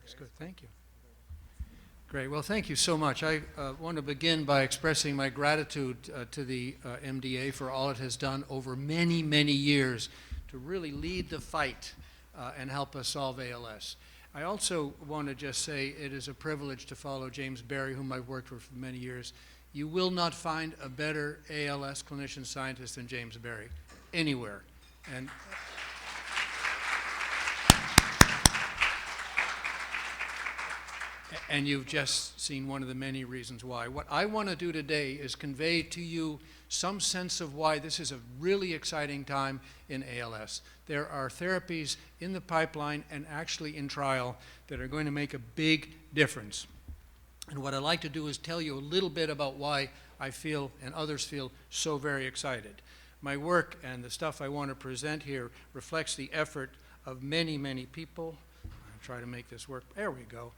That's good. Thank you. Great. Well, thank you so much. I want to begin by expressing my gratitude to the MDA for all it has done over many, many years to really lead the fight and help us solve ALS. I also want to just say it is a privilege to follow James Berry, whom I've worked with for many years. You will not find a better ALS clinician scientist than James Berry anywhere. And you've just seen one of the many reasons why. What I want to do today is convey to you some sense of why this is a really exciting time in ALS. There are therapies in the pipeline and actually in trial that are going to make a big difference. And what I'd like to do is tell you a little bit about why I feel and others feel so very excited. My work and the stuff I want to present here reflects the effort of many, many people. I'll try to make this work. There we go.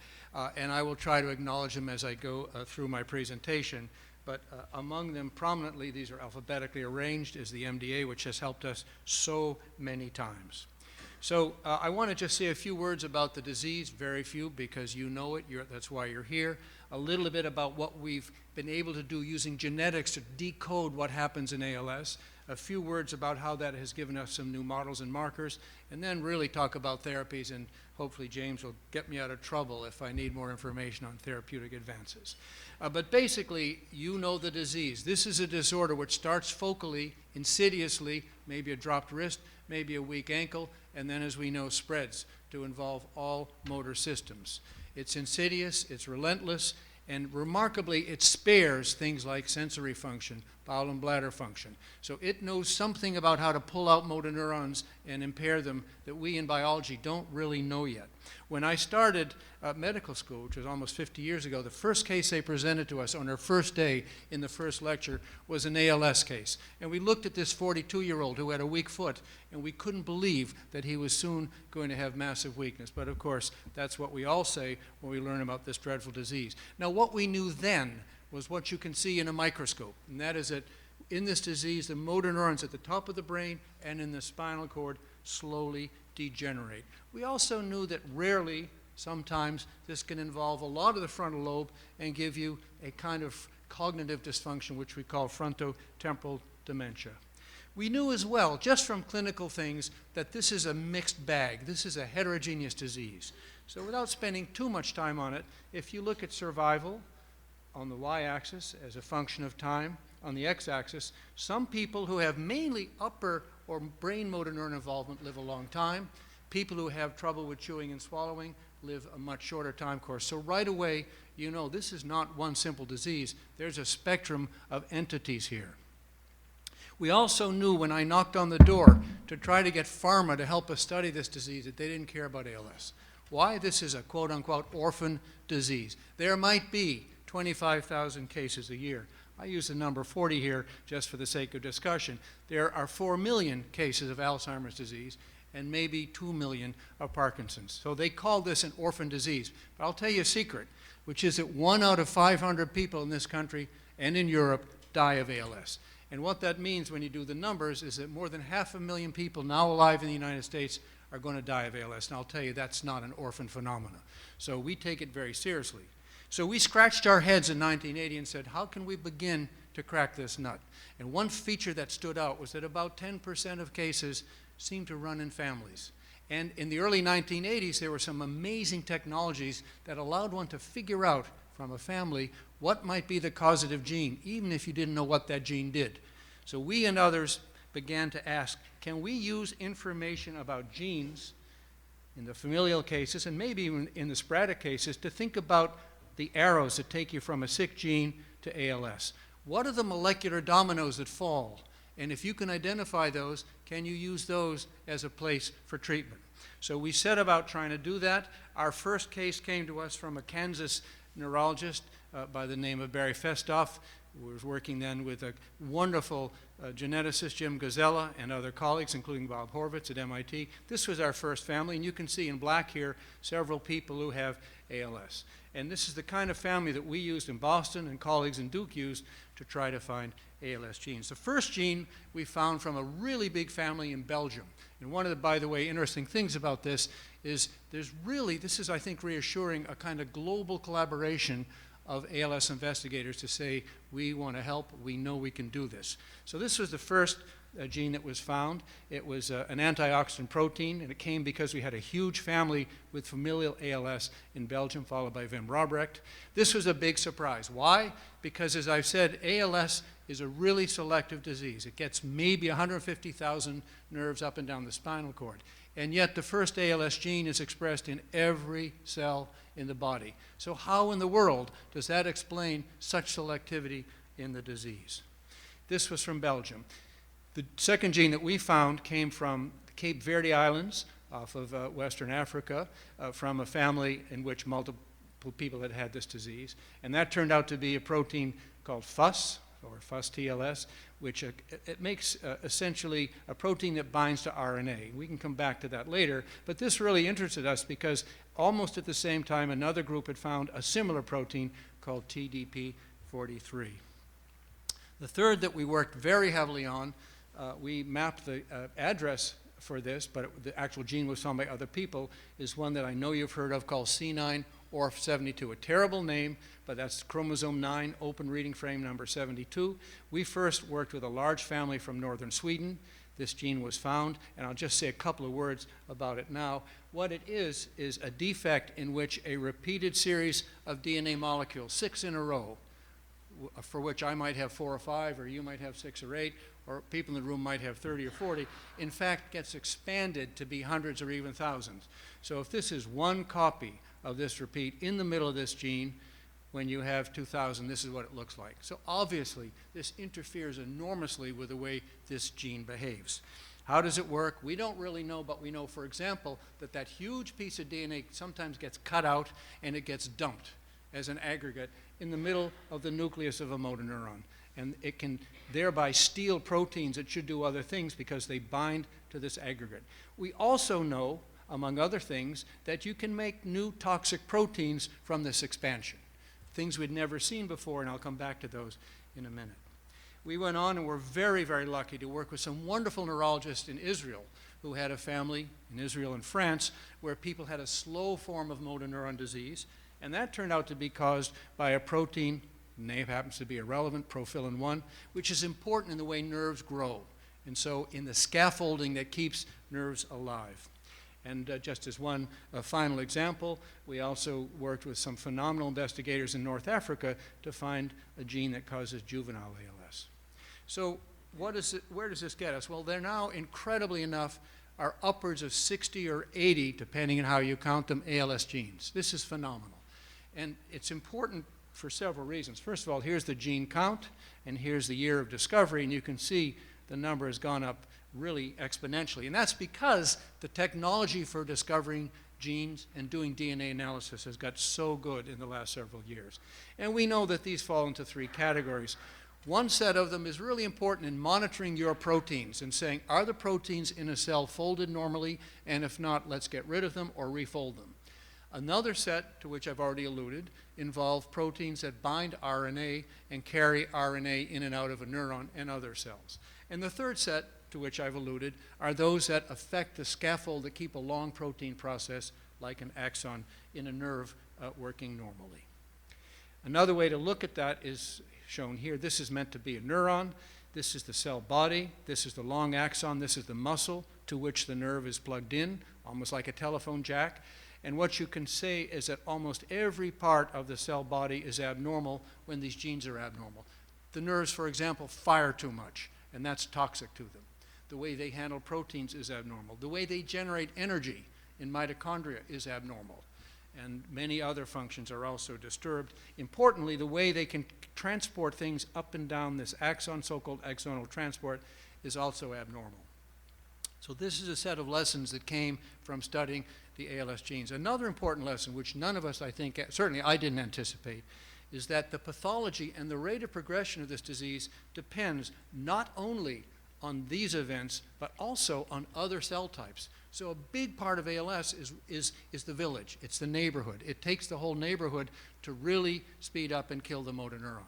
And I will try to acknowledge them as I go through my presentation. But among them, prominently, these are alphabetically arranged, is the MDA, which has helped us so many times. So I want to just say a few words about the disease, very few, because you know it, that's why you're here. A little bit about what we've been able to do using genetics to decode what happens in ALS. A few words about how that has given us some new models and markers, and then really talk about therapies, and hopefully James will get me out of trouble if I need more information on therapeutic advances. But basically, you know the disease. This is a disorder which starts focally, insidiously, maybe a dropped wrist, maybe a weak ankle, and then, as we know, spreads to involve all motor systems. It's insidious, it's relentless, and remarkably, it spares things like sensory function, bowel and bladder function. So it knows something about how to pull out motor neurons and impair them that we in biology don't really know yet. When I started medical school, which was almost 50 years ago, the first case they presented to us on our first day in the first lecture was an ALS case. And we looked at this 42-year-old who had a weak foot, and we couldn't believe that he was soon going to have massive weakness. But of course, that's what we all say when we learn about this dreadful disease. Now, what we knew then was what you can see in a microscope, and that is that in this disease, the motor neurons at the top of the brain and in the spinal cord slowly degenerate. We also knew that rarely, sometimes, this can involve a lot of the frontal lobe and give you a kind of cognitive dysfunction, which we call frontotemporal dementia. We knew as well, just from clinical things, that this is a mixed bag. This is a heterogeneous disease. So without spending too much time on it, if you look at survival on the y-axis as a function of time, on the x-axis, some people who have mainly upper or brain motor neuron involvement live a long time. People who have trouble with chewing and swallowing live a much shorter time course. So right away, you know this is not one simple disease. There's a spectrum of entities here. We also knew when I knocked on the door to try to get Pharma to help us study this disease that they didn't care about ALS. Why? This is a quote-unquote orphan disease. There might be 25,000 cases a year. I use the number 40 here just for the sake of discussion. There are 4 million cases of Alzheimer's disease and maybe 2 million of Parkinson's. So they call this an orphan disease. But I'll tell you a secret, which is that 1 out of 500 people in this country and in Europe die of ALS. And what that means when you do the numbers is that more than 500,000 people now alive in the United States are going to die of ALS. And I'll tell you, that's not an orphan phenomenon. So we take it very seriously. So we scratched our heads in 1980 and said, how can we begin to crack this nut? And one feature that stood out was that about 10% of cases seem to run in families. And in the early 1980s, there were some amazing technologies that allowed one to figure out from a family what might be the causative gene, even if you didn't know what that gene did. So we and others began to ask, can we use information about genes in the familial cases, and maybe even in the sporadic cases, to think about the arrows that take you from a sick gene to ALS? What are the molecular dominoes that fall? And if you can identify those, can you use those as a place for treatment? So we set about trying to do that. Our first case came to us from a Kansas neurologist by the name of Barry Festoff. was working then with a wonderful geneticist, Jim Gazella, and other colleagues, including Bob Horvitz at MIT. This was our first family, and you can see in black here several people who have ALS. And this is the kind of family that we used in Boston and colleagues in Duke used to try to find ALS genes. The first gene we found from a really big family in Belgium. And one of the, by the way, interesting things about this is there's really, this is I think reassuring, a kind of global collaboration of ALS investigators to say, we want to help, we know we can do this. So this was the first gene that was found. It was an antioxidant protein, and it came because we had a huge family with familial ALS in Belgium, followed by Wim Robrecht. This was a big surprise. Why? Because, as I've said, ALS is a really selective disease. It gets maybe 150,000 nerves up and down the spinal cord. And yet the first ALS gene is expressed in every cell in the body. So how in the world does that explain such selectivity in the disease? This was from Belgium. The second gene that we found came from the Cape Verde Islands off of Western Africa, from a family in which multiple people had had this disease. And that turned out to be a protein called FUS, or FUS-TLS, which it makes essentially a protein that binds to RNA. We can come back to that later, but this really interested us because almost at the same time another group had found a similar protein called TDP43. The third that we worked very heavily on, we mapped the address for this, but the actual gene was found by other people, is one that I know you've heard of called C9orf72. A terrible name, but that's chromosome 9, open reading frame number 72. We first worked with a large family from northern Sweden. This gene was found, and I'll just say a couple of words about it now. What it is a defect in which a repeated series of DNA molecules, 6 in a row, for which I might have 4 or 5, or you might have 6 or 8, or people in the room might have 30 or 40, in fact gets expanded to be hundreds or even thousands. So if this is one copy of this repeat in the middle of this gene, when you have 2,000, this is what it looks like. So obviously, this interferes enormously with the way this gene behaves. How does it work? We don't really know, but we know, for example, that that huge piece of DNA sometimes gets cut out and it gets dumped as an aggregate in the middle of the nucleus of a motor neuron. And it can thereby steal proteins that should do other things because they bind to this aggregate. We also know, among other things, that you can make new toxic proteins from this expansion. Things we'd never seen before, and I'll come back to those in a minute. We went on and were very, very lucky to work with some wonderful neurologists in Israel who had a family in Israel and France where people had a slow form of motor neuron disease, and that turned out to be caused by a protein, name happens to be irrelevant, profilin 1, which is important in the way nerves grow, and so in the scaffolding that keeps nerves alive. And just as one final example, we also worked with some phenomenal investigators in North Africa to find a gene that causes juvenile ALS. So where does this get us? Well, there now, incredibly enough, are upwards of 60 or 80, depending on how you count them, ALS genes. This is phenomenal. And it's important for several reasons. First of all, here's the gene count, and here's the year of discovery, and you can see the number has gone up really exponentially. And that's because the technology for discovering genes and doing DNA analysis has got so good in the last several years. And we know that these fall into 3 categories. One set of them is really important in monitoring your proteins and saying, are the proteins in a cell folded normally? And if not, let's get rid of them or refold them. Another set, to which I've already alluded, involve proteins that bind RNA and carry RNA in and out of a neuron and other cells. And the third set, to which I've alluded, are those that affect the scaffold that keep a long protein process, like an axon, in a nerve working normally. Another way to look at that is shown here. This is meant to be a neuron. This is the cell body. This is the long axon. This is the muscle to which the nerve is plugged in, almost like a telephone jack. And what you can say is that almost every part of the cell body is abnormal when these genes are abnormal. The nerves, for example, fire too much, and that's toxic to them. The way they handle proteins is abnormal. The way they generate energy in mitochondria is abnormal. And many other functions are also disturbed. Importantly, the way they can transport things up and down this axon, so-called axonal transport, is also abnormal. So this is a set of lessons that came from studying the ALS genes. Another important lesson, which none of us, I think, certainly I didn't anticipate, is that the pathology and the rate of progression of this disease depends not only on these events, but also on other cell types. So a big part of ALS is the village. It's the neighborhood. It takes the whole neighborhood to really speed up and kill the motor neuron.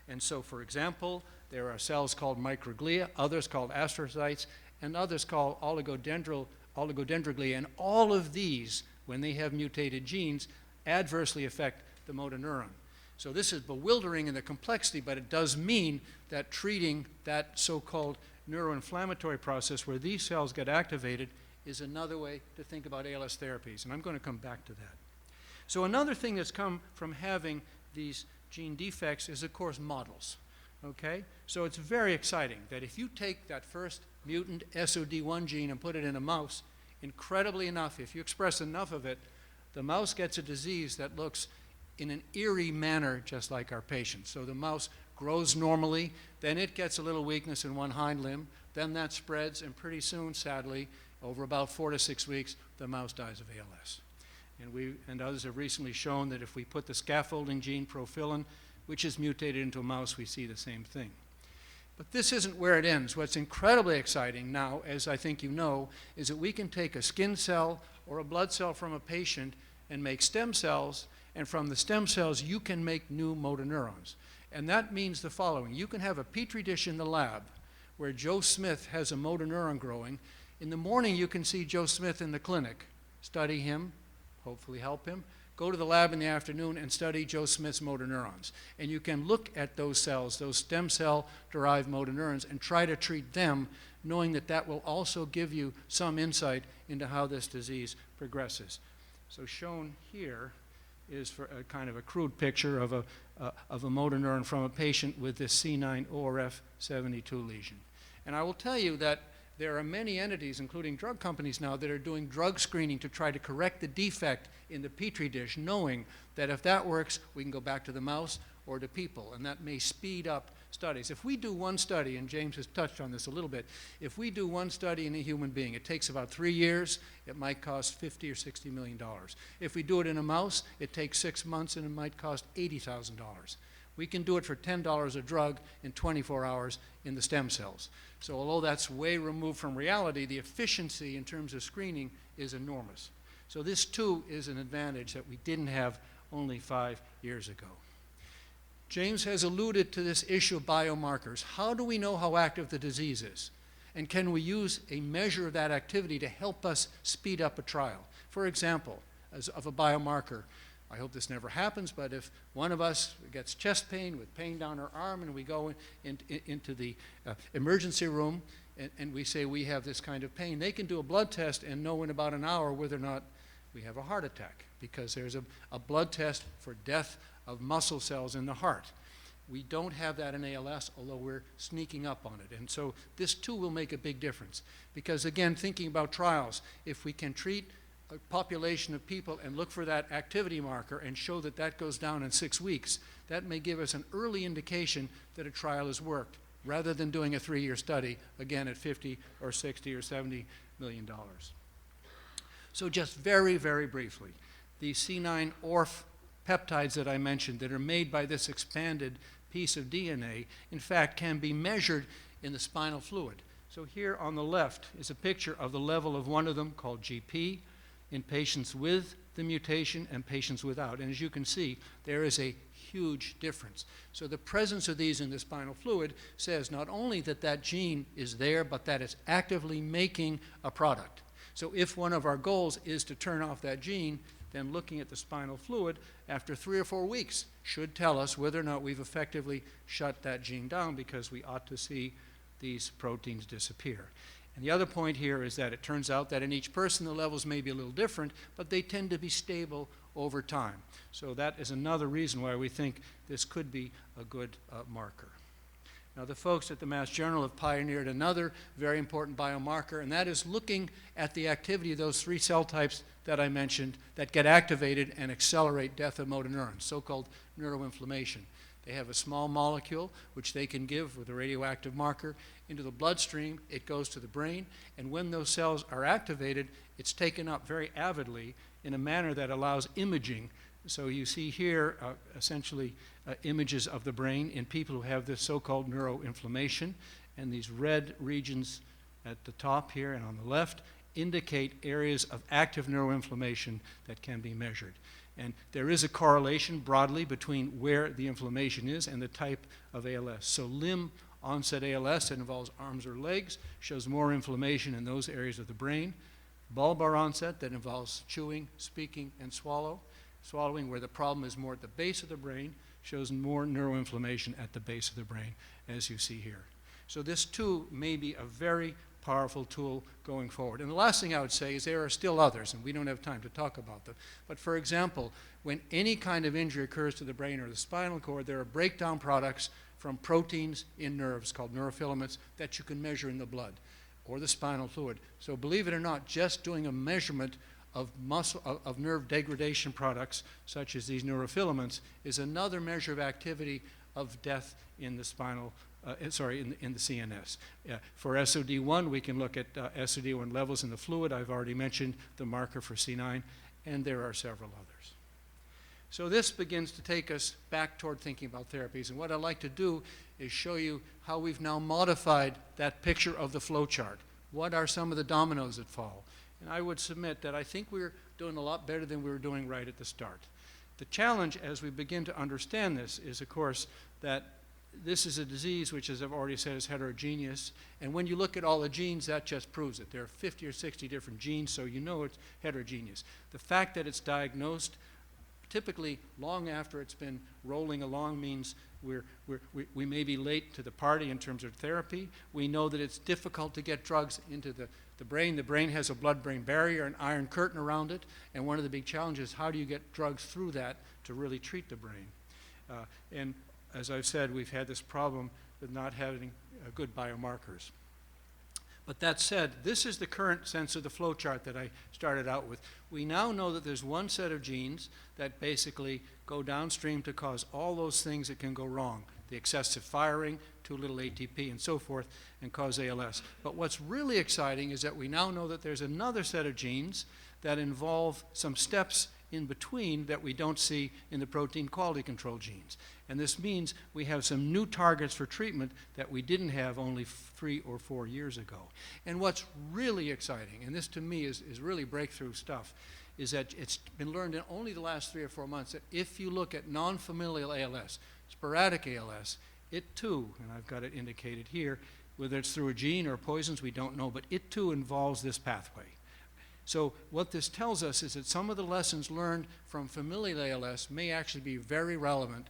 And so, for example, there are cells called microglia, others called astrocytes, and others called oligodendroglia. And all of these, when they have mutated genes, adversely affect the motor neuron. So this is bewildering in the complexity, but it does mean that treating that so-called neuroinflammatory process where these cells get activated is another way to think about ALS therapies, and I'm going to come back to that. So another thing that's come from having these gene defects is, of course, models, okay? So it's very exciting that if you take that first mutant SOD1 gene and put it in a mouse, incredibly enough, if you express enough of it, the mouse gets a disease that looks in an eerie manner just like our patient. So the mouse grows normally, then it gets a little weakness in one hind limb, then that spreads, and pretty soon, sadly, over about 4 to 6 weeks, the mouse dies of ALS. And others have recently shown that if we put the scaffolding gene profilin, which is mutated into a mouse, we see the same thing. But this isn't where it ends. What's incredibly exciting now, as I think you know, is that we can take a skin cell or a blood cell from a patient and make stem cells, and from the stem cells you can make new motor neurons. And that means the following. You can have a petri dish in the lab where Joe Smith has a motor neuron growing. In the morning you can see Joe Smith in the clinic, study him, hopefully help him, go to the lab in the afternoon and study Joe Smith's motor neurons. And you can look at those cells, those stem cell-derived motor neurons, and try to treat them, knowing that that will also give you some insight into how this disease progresses. So shown here is for a kind of a crude picture of a motor neuron from a patient with this C9orf72 lesion. And I will tell you that there are many entities, including drug companies now, that are doing drug screening to try to correct the defect in the petri dish, knowing that if that works, we can go back to the mouse or to people, and that may speed up studies. If we do one study, and James has touched on this a little bit, if we do one study in a human being, it takes about 3 years, it might cost $50 or $60 million. If we do it in a mouse, it takes 6 months and it might cost $80,000. We can do it for $10 a drug in 24 hours in the stem cells. So although that's way removed from reality, the efficiency in terms of screening is enormous. So this too is an advantage that we didn't have only 5 years ago. James has alluded to this issue of biomarkers. How do we know how active the disease is? And can we use a measure of that activity to help us speed up a trial? For example, as of a biomarker, I hope this never happens, but if one of us gets chest pain with pain down our arm and we go into the emergency room and we say we have this kind of pain, they can do a blood test and know in about an hour whether or not we have a heart attack, because there's a blood test for death of muscle cells in the heart. We don't have that in ALS, although we're sneaking up on it. And so this too will make a big difference. Because again, thinking about trials, if we can treat a population of people and look for that activity marker and show that that goes down in 6 weeks, that may give us an early indication that a trial has worked, rather than doing a 3-year study, again at 50 or 60 or 70 million dollars. So just very, very briefly, the C9orf peptides that I mentioned that are made by this expanded piece of DNA, in fact, can be measured in the spinal fluid. So here on the left is a picture of the level of one of them called GP in patients with the mutation and patients without. And as you can see, there is a huge difference. So the presence of these in the spinal fluid says not only that that gene is there, but that it's actively making a product. So if one of our goals is to turn off that gene, then looking at the spinal fluid after 3 or 4 weeks should tell us whether or not we've effectively shut that gene down, because we ought to see these proteins disappear. And the other point here is that it turns out that in each person the levels may be a little different, but they tend to be stable over time. So that is another reason why we think this could be a good marker. Now, the folks at the Mass General have pioneered another very important biomarker, and that is looking at the activity of those 3 cell types that I mentioned that get activated and accelerate death of motor neurons, so-called Neuro Inflammation. They have a small molecule which they can give with a radioactive marker into the bloodstream. It goes to the brain, and when those cells are activated, it's taken up very avidly in a manner that allows imaging So you see here essentially images of the brain in people who have this so-called neuro inflammation, and these red regions at the top here and on the left indicate areas of active neuroinflammation that can be measured. And there is a correlation broadly between where the inflammation is and the type of ALS. So limb onset ALS that involves arms or legs shows more inflammation in those areas of the brain. Bulbar onset that involves chewing, speaking, and swallowing, where the problem is more at the base of the brain, shows more neuroinflammation at the base of the brain, as you see here. So this too may be a very powerful tool going forward. And the last thing I would say is there are still others, and we don't have time to talk about them. But for example, when any kind of injury occurs to the brain or the spinal cord, there are breakdown products from proteins in nerves called neurofilaments that you can measure in the blood or the spinal fluid. So believe it or not, just doing a measurement of nerve degradation products, such as these neurofilaments, is another measure of activity of death in the spinal, in the CNS. For SOD1, we can look at SOD1 levels in the fluid. I've already mentioned the marker for C9, and there are several others. So this begins to take us back toward thinking about therapies. And what I'd like to do is show you how we've now modified that picture of the flow chart. What are some of the dominoes that fall? And I would submit that I think we're doing a lot better than we were doing right at the start. The challenge as we begin to understand this is, of course, that this is a disease which, as I've already said, is heterogeneous. And when you look at all the genes, that just proves it. There are 50 or 60 different genes, so you know it's heterogeneous. The fact that it's diagnosed typically long after it's been rolling along means we may be late to the party in terms of therapy. We know that it's difficult to get drugs into the brain. The brain has a blood-brain barrier, an iron curtain around it, and one of the big challenges is how do you get drugs through that to really treat the brain? And as I've said, we've had this problem with not having good biomarkers. But that said, this is the current sense of the flow chart that I started out with. We now know that there's one set of genes that basically go downstream to cause all those things that can go wrong, the excessive firing, too little ATP, and so forth, and cause ALS. But what's really exciting is that we now know that there's another set of genes that involve some steps in between that we don't see in the protein quality control genes. And this means we have some new targets for treatment that we didn't have only 3 or 4 years ago. And what's really exciting, and this to me is really breakthrough stuff, is that it's been learned in only the last 3 or 4 months that if you look at non-familial ALS, sporadic ALS, it too, and I've got it indicated here, whether it's through a gene or poisons, we don't know, but it too involves this pathway. So what this tells us is that some of the lessons learned from familial ALS may actually be very relevant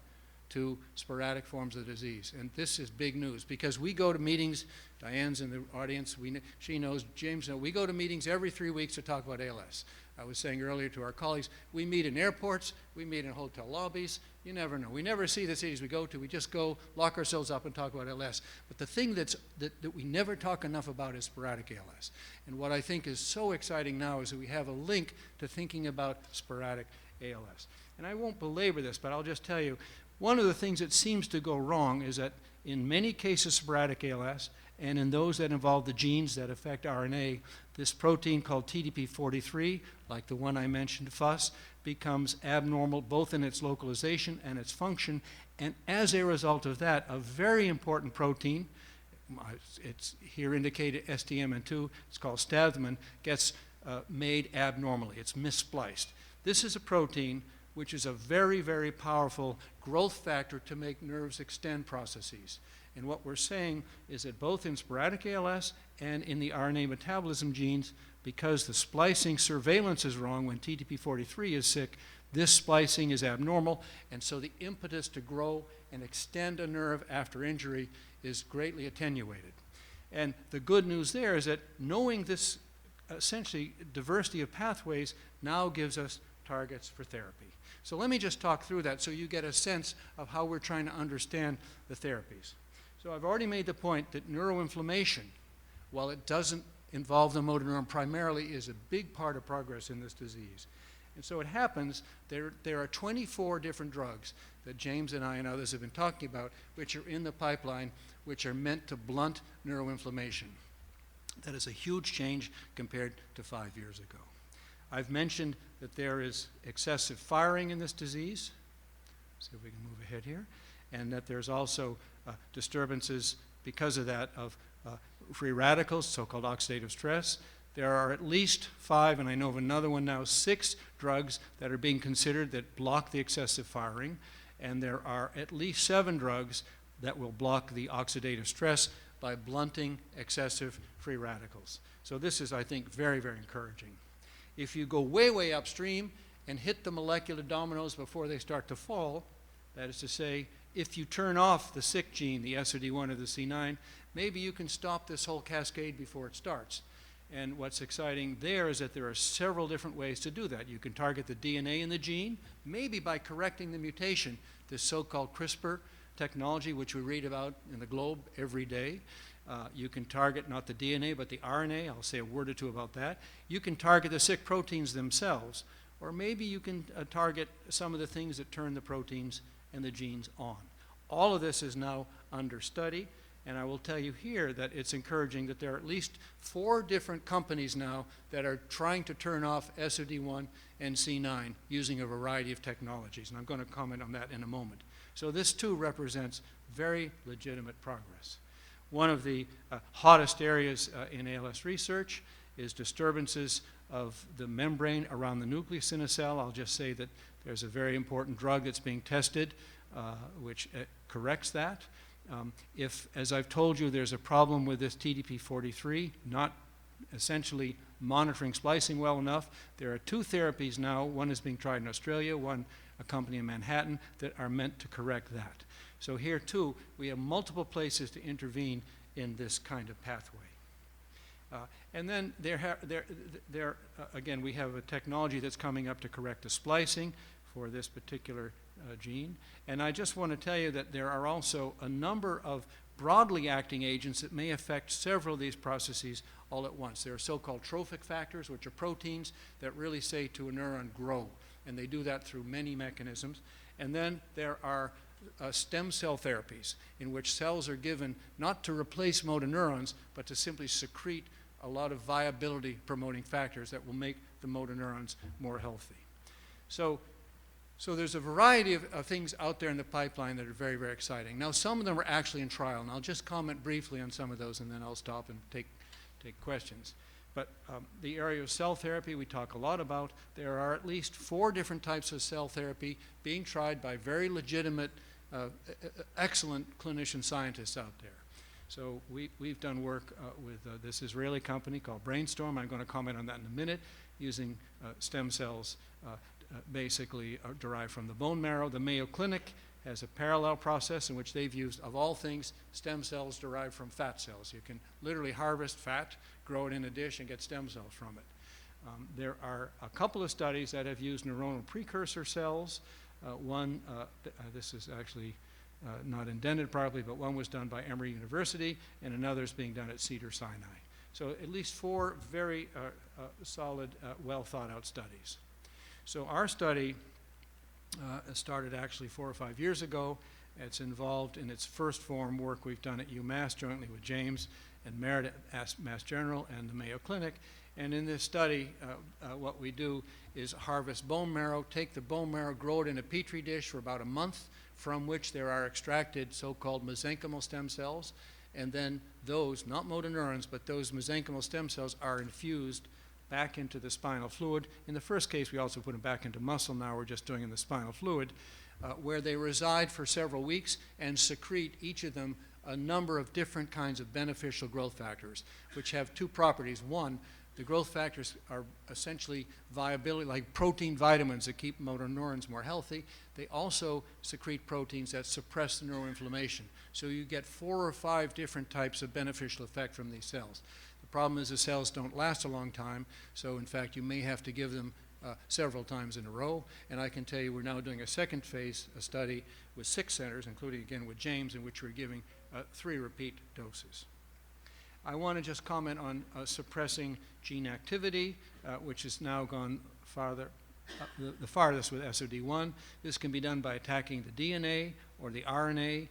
to sporadic forms of the disease. And this is big news because we go to meetings, Diane's in the audience, she knows, James knows, we go to meetings every 3 weeks to talk about ALS. I was saying earlier to our colleagues, we meet in airports, we meet in hotel lobbies, you never know. We never see the cities we go to, we just go, lock ourselves up and talk about ALS. But the thing that we never talk enough about is sporadic ALS. And what I think is so exciting now is that we have a link to thinking about sporadic ALS. And I won't belabor this, but I'll just tell you, one of the things that seems to go wrong is that in many cases sporadic ALS, and in those that involve the genes that affect RNA, this protein called TDP43, like the one I mentioned, FUS, becomes abnormal both in its localization and its function. And as a result of that, a very important protein, it's here indicated STMN2, it's called stabthmin, gets made abnormally. It's misspliced. This is a protein which is a very, very powerful growth factor to make nerves extend processes. And what we're saying is that both in sporadic ALS and in the RNA metabolism genes, because the splicing surveillance is wrong when TDP43 is sick, this splicing is abnormal, and so the impetus to grow and extend a nerve after injury is greatly attenuated. And the good news there is that knowing this essentially diversity of pathways now gives us targets for therapy. So let me just talk through that so you get a sense of how we're trying to understand the therapies. So I've already made the point that neuroinflammation, while it doesn't involve the motor neuron primarily, is a big part of progress in this disease. And so it happens there are 24 different drugs that James and I and others have been talking about, which are in the pipeline, which are meant to blunt neuroinflammation. That is a huge change compared to 5 years ago. I've mentioned that there is excessive firing in this disease. See if we can move ahead here. And that there's also disturbances because of that of free radicals, so-called oxidative stress. There are at least 5, and I know of another one now, 6 drugs that are being considered that block the excessive firing. And there are at least 7 drugs that will block the oxidative stress by blunting excessive free radicals. So this is, I think, very, very encouraging. If you go way, way upstream and hit the molecular dominoes before they start to fall, that is to say, if you turn off the sick gene, the SOD1 or the C9, maybe you can stop this whole cascade before it starts. And what's exciting there is that there are several different ways to do that. You can target the DNA in the gene, maybe by correcting the mutation, this so-called Crispr technology, which we read about in the Globe every day. You can target not the DNA, but the RNA. I'll say a word or two about that. You can target the sick proteins themselves, or maybe you can target some of the things that turn the proteins and the genes on. All of this is now under study, and I will tell you here that it's encouraging that there are at least 4 different companies now that are trying to turn off SOD1 and C9 using a variety of technologies, and I'm going to comment on that in a moment. So this too represents very legitimate progress. One of the hottest areas in ALS research is disturbances of the membrane around the nucleus in a cell. I'll just say that there's a very important drug that's being tested which corrects that. If, as I've told you, there's a problem with this TDP-43, not essentially monitoring splicing well enough, there are 2 therapies now. One is being tried in Australia, one a company in Manhattan, that are meant to correct that. So here, too, we have multiple places to intervene in this kind of pathway. And then again, we have a technology that's coming up to correct the splicing for this particular gene. And I just want to tell you that there are also a number of broadly acting agents that may affect several of these processes all at once. There are so-called trophic factors, which are proteins that really say to a neuron, grow. And they do that through many mechanisms. And then there are stem cell therapies in which cells are given not to replace motor neurons, but to simply secrete a lot of viability promoting factors that will make the motor neurons more healthy. So there's a variety of things out there in the pipeline that are very, very exciting. Now, some of them are actually in trial, and I'll just comment briefly on some of those, and then I'll stop and take questions. But the area of cell therapy we talk a lot about. There are at least 4 different types of cell therapy being tried by very legitimate, excellent clinician scientists out there. So we've done work with this Israeli company called Brainstorm. I'm going to comment on that in a minute, using stem cells basically derived from the bone marrow. The Mayo Clinic has a parallel process in which they've used, of all things, stem cells derived from fat cells. You can literally harvest fat, grow it in a dish, and get stem cells from it. There are a couple of studies that have used neuronal precursor cells. This is actually not indented properly, but one was done by Emory University, and another is being done at Cedars-Sinai. So at least 4 very solid, well thought out studies. So our study started actually 4 or 5 years ago. It's involved in its first form work we've done at UMass jointly with James and Merritt at Mass General and the Mayo Clinic. And in this study, what we do is harvest bone marrow, take the bone marrow, grow it in a petri dish for about a month, from which there are extracted so-called mesenchymal stem cells. And then those, not motor neurons, but those mesenchymal stem cells are infused back into the spinal fluid. In the first case, we also put them back into muscle. Now we're just doing in the spinal fluid, where they reside for several weeks and secrete, each of them, a number of different kinds of beneficial growth factors, which have 2 properties. One, the growth factors are essentially viability, like protein vitamins that keep motor neurons more healthy. They also secrete proteins that suppress the neuroinflammation. So you get 4 or 5 different types of beneficial effect from these cells. The problem is the cells don't last a long time, so in fact you may have to give them several times in a row. And I can tell you we're now doing a second phase, a study with 6 centers, including again with James, in which we're giving 3 repeat doses. I want to just comment on suppressing gene activity, which has now gone farther, the farthest with SOD1. This can be done by attacking the DNA or the RNA,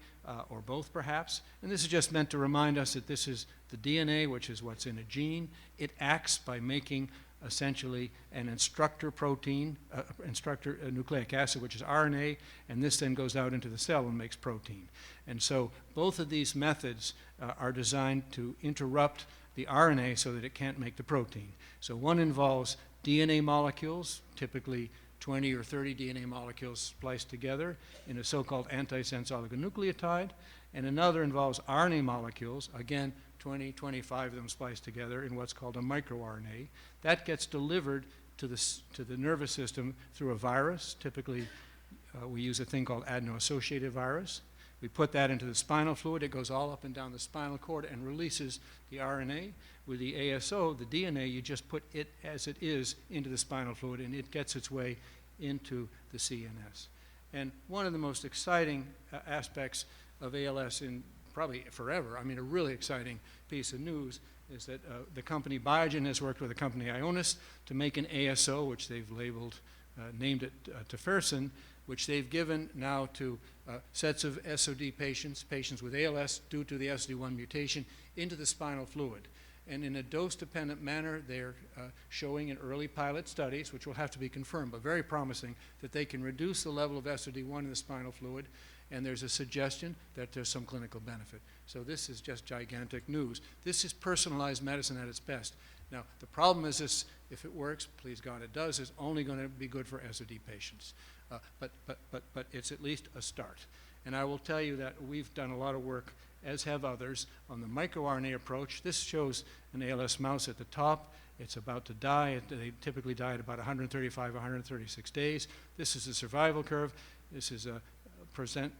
or both perhaps. And this is just meant to remind us that this is the DNA, which is what's in a gene. It acts by making essentially an instructor protein, instructor nucleic acid, which is RNA, and this then goes out into the cell and makes protein. And so both of these methods are designed to interrupt the RNA so that it can't make the protein. So one involves DNA molecules, typically 20 or 30 DNA molecules spliced together in a so-called antisense oligonucleotide, and another involves RNA molecules, again, 20, 25 of them spliced together in what's called a microRNA. That gets delivered to the nervous system through a virus. Typically, we use a thing called adeno-associated virus. We put that into the spinal fluid. It goes all up and down the spinal cord and releases the RNA. With the ASO, the DNA, you just put it as it is into the spinal fluid, and it gets its way into the CNS. And one of the most exciting aspects of ALS in probably forever, I mean a really exciting piece of news, is that the company Biogen has worked with the company Ionis to make an ASO, which they've labeled, named it Tofersen, which they've given now to sets of SOD patients, patients with ALS due to the SOD1 mutation, into the spinal fluid. And in a dose-dependent manner, they're showing in early pilot studies, which will have to be confirmed, but very promising, that they can reduce the level of SOD1 in the spinal fluid, and there's a suggestion that there's some clinical benefit. So this is just gigantic news. This is personalized medicine at its best. Now, the problem is this: if it works, please God it does, it's only going to be good for SOD patients. But it's at least a start. And I will tell you that we've done a lot of work, as have others, on the microRNA approach. This shows an ALS mouse at the top. It's about to die. They typically die at about 135, 136 days. This is the survival curve. This is a percent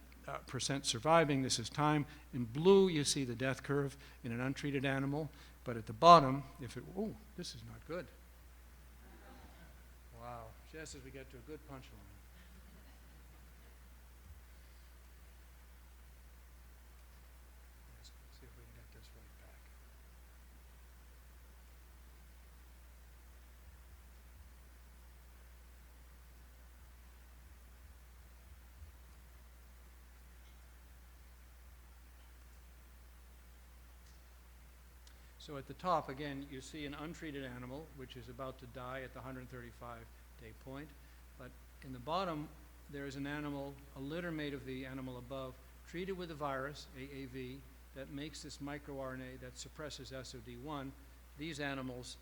surviving. This is time. In blue, you see the death curve in an untreated animal. But at the bottom, oh, this is not good. Wow, just as we get to a good punchline. Let's see if we can get this right back. So at the top, again, you see an untreated animal, which is about to die at the 135-day point. But in the bottom, there is an animal, a littermate of the animal above, treated with a virus, AAV, that makes this microRNA that suppresses SOD1. These animals,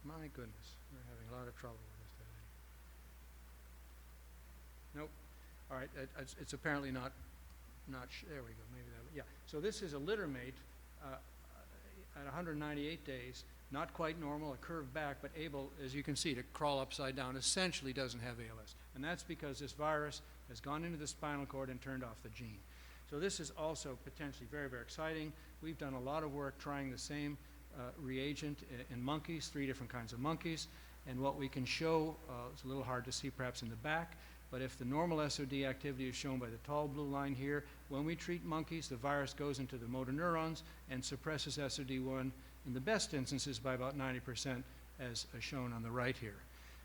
my goodness, we're having a lot of trouble with this today. Nope. All right, it's apparently not there we go, maybe that, yeah. So this is a littermate at 198 days, not quite normal, a curve back, but able, as you can see, to crawl upside down, essentially doesn't have ALS. And that's because this virus has gone into the spinal cord and turned off the gene. So this is also potentially very, very exciting. We've done a lot of work trying the same reagent in monkeys, 3 different kinds of monkeys. And what we can show, it's a little hard to see perhaps in the back, but if the normal SOD activity is shown by the tall blue line here, when we treat monkeys, the virus goes into the motor neurons and suppresses SOD1 in the best instances by about 90%, as shown on the right here.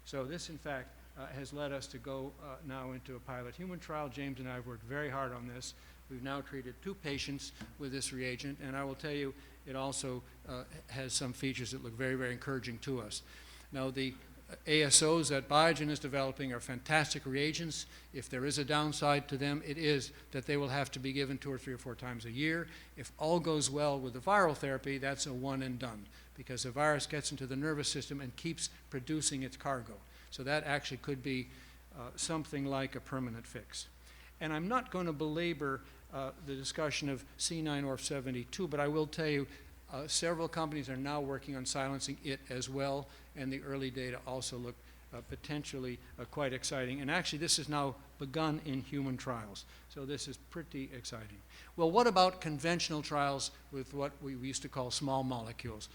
So this, in fact, has led us to go now into a pilot human trial. James and I have worked very hard on this. We've now treated 2 patients with this reagent, and I will tell you, it also has some features that look very, very encouraging to us. Now, the ASOs that Biogen is developing are fantastic reagents. If there is a downside to them, it is that they will have to be given 2 or 3 or 4 times a year. If all goes well with the viral therapy, that's a one and done, because the virus gets into the nervous system and keeps producing its cargo. So that actually could be something like a permanent fix. And I'm not going to belabor the discussion of C9orf72, but I will tell you several companies are now working on silencing it as well, and the early data also look potentially quite exciting. And actually, this has now begun in human trials. So this is pretty exciting. Well, what about conventional trials with what we used to call small molecules?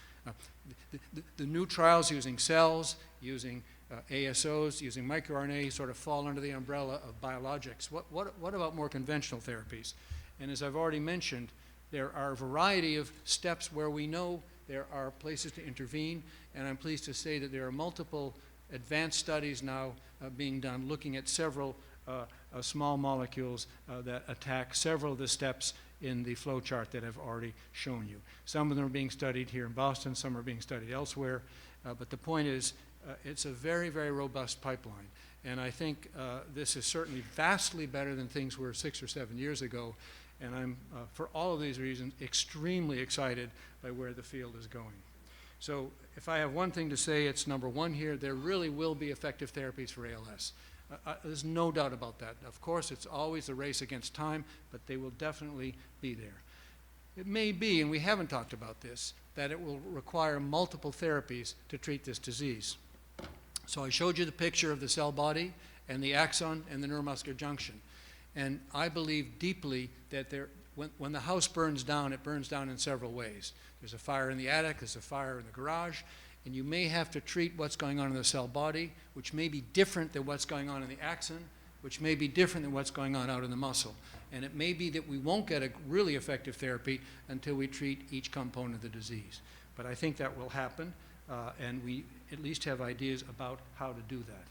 The new trials using cells, using ASOs, using microRNA sort of fall under the umbrella of biologics. What about more conventional therapies? And as I've already mentioned, there are a variety of steps where we know there are places to intervene, and I'm pleased to say that there are multiple advanced studies now being done looking at several small molecules that attack several of the steps in the flow chart that I've already shown you. Some of them are being studied here in Boston, some are being studied elsewhere, But the point is, it's a very, very robust pipeline. And I think this is certainly vastly better than things were 6 or 7 years ago. And I'm, for all of these reasons, extremely excited by where the field is going. So if I have one thing to say, it's number one here, there really will be effective therapies for ALS. There's no doubt about that. Of course, it's always a race against time, but they will definitely be there. It may be, and we haven't talked about this, that it will require multiple therapies to treat this disease. So I showed you the picture of the cell body and the axon and the neuromuscular junction. And I believe deeply that when the house burns down, it burns down in several ways. There's a fire in the attic, there's a fire in the garage, and you may have to treat what's going on in the cell body, which may be different than what's going on in the axon, which may be different than what's going on out in the muscle. And it may be that we won't get a really effective therapy until we treat each component of the disease. But I think that will happen, and we at least have ideas about how to do that.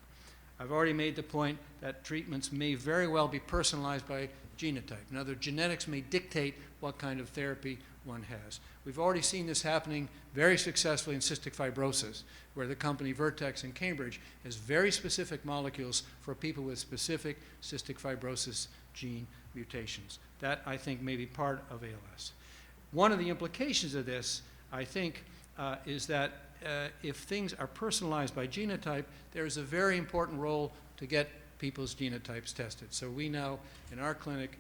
I've already made the point that treatments may very well be personalized by genotype. In other words, genetics may dictate what kind of therapy one has. We've already seen this happening very successfully in cystic fibrosis, where the company Vertex in Cambridge has very specific molecules for people with specific cystic fibrosis gene mutations. That, I think, may be part of ALS. One of the implications of this, I think, is that if things are personalized by genotype, there is a very important role to get people's genotypes tested. So we now, in our clinic,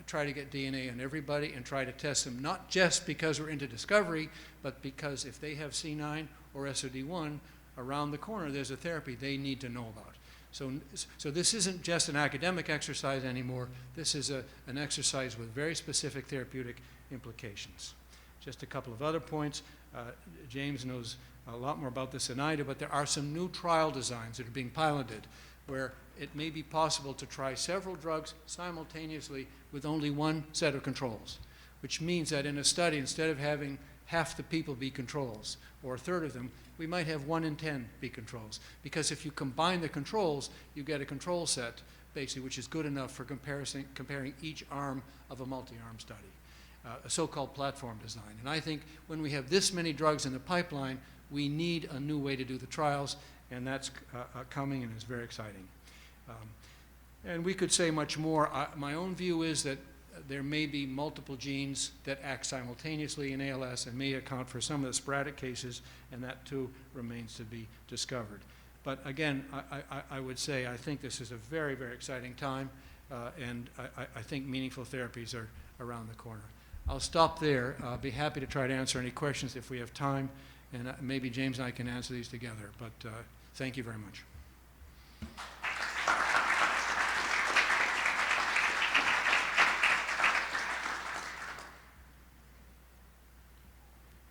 try to get DNA on everybody and try to test them, not just because we're into discovery, but because if they have C9 or SOD1, around the corner there's a therapy they need to know about. So this isn't just an academic exercise anymore. This is an exercise with very specific therapeutic implications. Just a couple of other points. James knows a lot more about this than I do, but there are some new trial designs that are being piloted where it may be possible to try several drugs simultaneously with only one set of controls, which means that in a study, instead of having half the people be controls, or a third of them, we might have 1 in 10 be controls. Because if you combine the controls, you get a control set, basically, which is good enough for comparing each arm of a multi-arm study, a so-called platform design. And I think when we have this many drugs in the pipeline, we need a new way to do the trials, and that's coming and is very exciting. And we could say much more. My own view is that there may be multiple genes that act simultaneously in ALS and may account for some of the sporadic cases, and that too remains to be discovered. But again, I would say I think this is a very, very exciting time, and I think meaningful therapies are around the corner. I'll stop there. I'll be happy to try to answer any questions if we have time, and maybe James and I can answer these together, but thank you very much.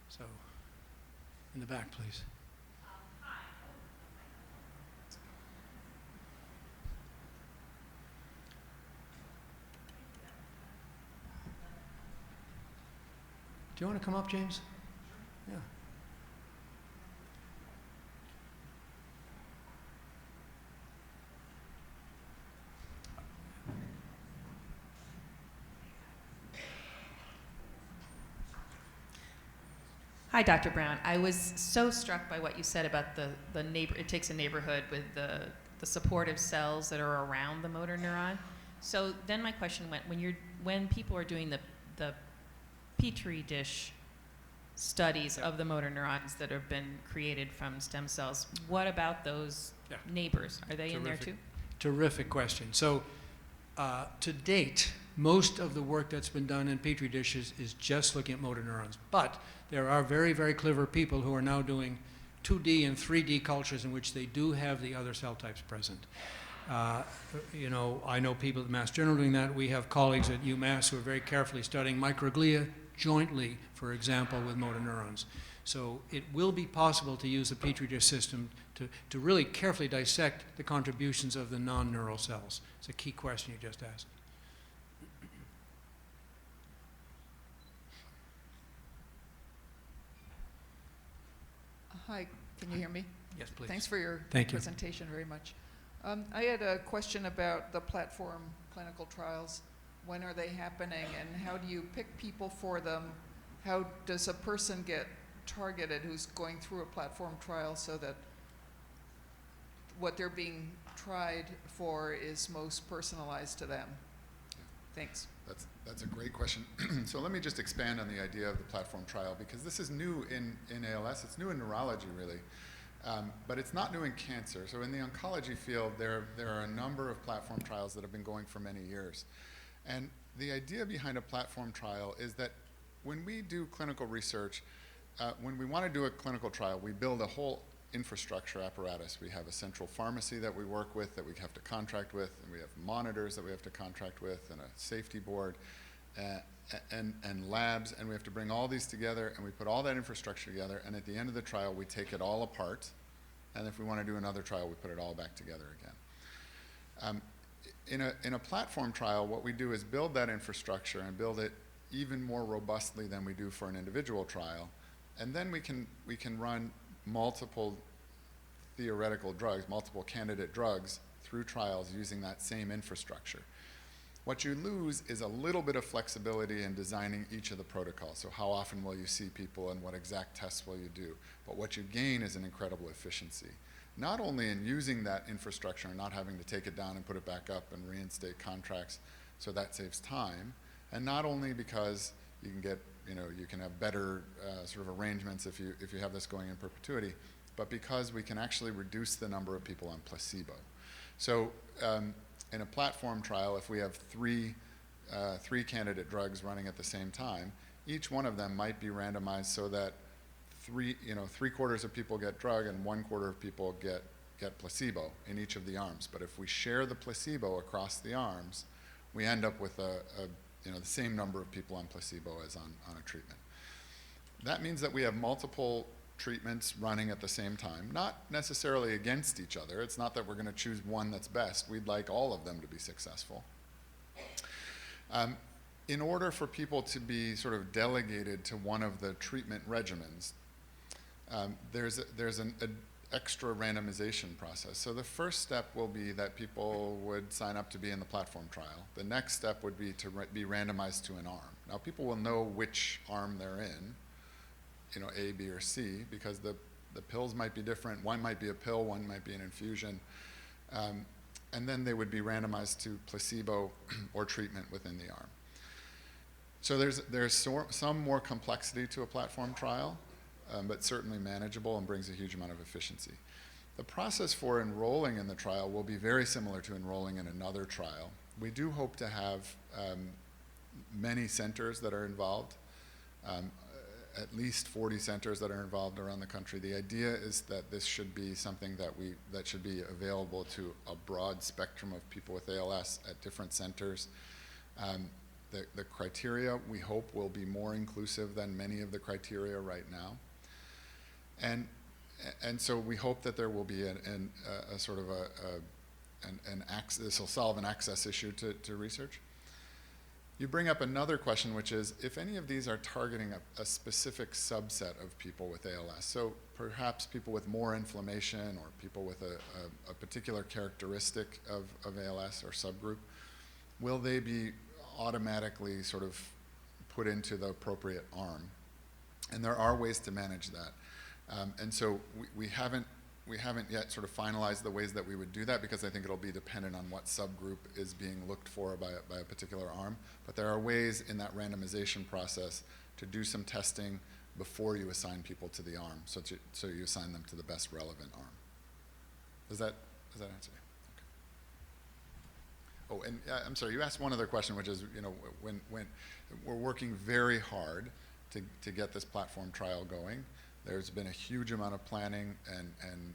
So, in the back, please. Do you want to come up, James? Yeah. Hi, Dr. Brown. I was so struck by what you said about the neighbor. It takes a neighborhood with the supportive cells that are around the motor neuron. So then my question went, when people are doing the Petri dish studies of the motor neurons that have been created from stem cells, what about those neighbors? Are they in there too? Terrific question. So to date, most of the work that's been done in Petri dishes is just looking at motor neurons. But there are very, very clever people who are now doing 2D and 3D cultures in which they do have the other cell types present. You know, I know people at Mass General doing that. We have colleagues at UMass who are very carefully studying microglia jointly, for example, with motor neurons. So it will be possible to use the Petri dish system to really carefully dissect the contributions of the non-neural cells. It's a key question you just asked. Hi, can you hear me? Yes, please. Thanks for your Thank you. presentation very much. I had a question about the platform clinical trials. When are they happening and how do you pick people for them? How does a person get targeted who's going through a platform trial so that what they're being tried for is most personalized to them? Thanks. That's a great question. So let me just expand on the idea of the platform trial, because this is new in ALS. It's new in neurology, really. But it's not new in cancer. So in the oncology field, there are a number of platform trials that have been going for many years. And the idea behind a platform trial is that when we do clinical research, when we want to do a clinical trial, we build a whole infrastructure apparatus. We have a central pharmacy that we work with, that we have to contract with, and we have monitors that we have to contract with, and a safety board, and labs, and we have to bring all these together, and we put all that infrastructure together, and at the end of the trial, we take it all apart, and if we want to do another trial, we put it all back together again. In a platform trial, what we do is build that infrastructure and build it even more robustly than we do for an individual trial, and then we can run multiple theoretical drugs, multiple candidate drugs through trials using that same infrastructure. What you lose is a little bit of flexibility in designing each of the protocols. So how often will you see people and what exact tests will you do? But what you gain is an incredible efficiency. Not only in using that infrastructure and not having to take it down and put it back up and reinstate contracts, so that saves time, and not only because you can get, you can have better sort of arrangements if you have this going in perpetuity, but because we can actually reduce the number of people on placebo. So in a platform trial, if we have three candidate drugs running at the same time, each one of them might be randomized so that three-quarters of people get drug and 1/4 of people get placebo in each of the arms. But if we share the placebo across the arms, we end up with the same number of people on placebo as on a treatment. That means that we have multiple treatments running at the same time, not necessarily against each other. It's not that we're going to choose one that's best. We'd like all of them to be successful. In order for people to be sort of delegated to one of the treatment regimens, there's an extra randomization process. So the first step will be that people would sign up to be in the platform trial. The next step would be to be randomized to an arm. Now people will know which arm they're in, A, B, or C, because the pills might be different. One might be a pill, one might be an infusion. And then they would be randomized to placebo or treatment within the arm. So there's some more complexity to a platform trial, but certainly manageable and brings a huge amount of efficiency. The process for enrolling in the trial will be very similar to enrolling in another trial. We do hope to have many centers that are involved, at least 40 centers that are involved around the country. The idea is that this should be something that should be available to a broad spectrum of people with ALS at different centers. The criteria, we hope, will be more inclusive than many of the criteria right now. And so we hope that there will be a sort of this will solve an access issue to research. You bring up another question, which is if any of these are targeting a specific subset of people with ALS, so perhaps people with more inflammation or people with a particular characteristic of ALS or subgroup, will they be automatically sort of put into the appropriate arm? And there are ways to manage that. And so we haven't yet sort of finalized the ways that we would do that, because I think it'll be dependent on what subgroup is being looked for by a particular arm. But there are ways in that randomization process to do some testing before you assign people to the arm, so you assign them to the best relevant arm. Does that answer you? Okay. Oh, and I'm sorry, you asked one other question, which is, when we're working very hard to get this platform trial going. There's been a huge amount of planning and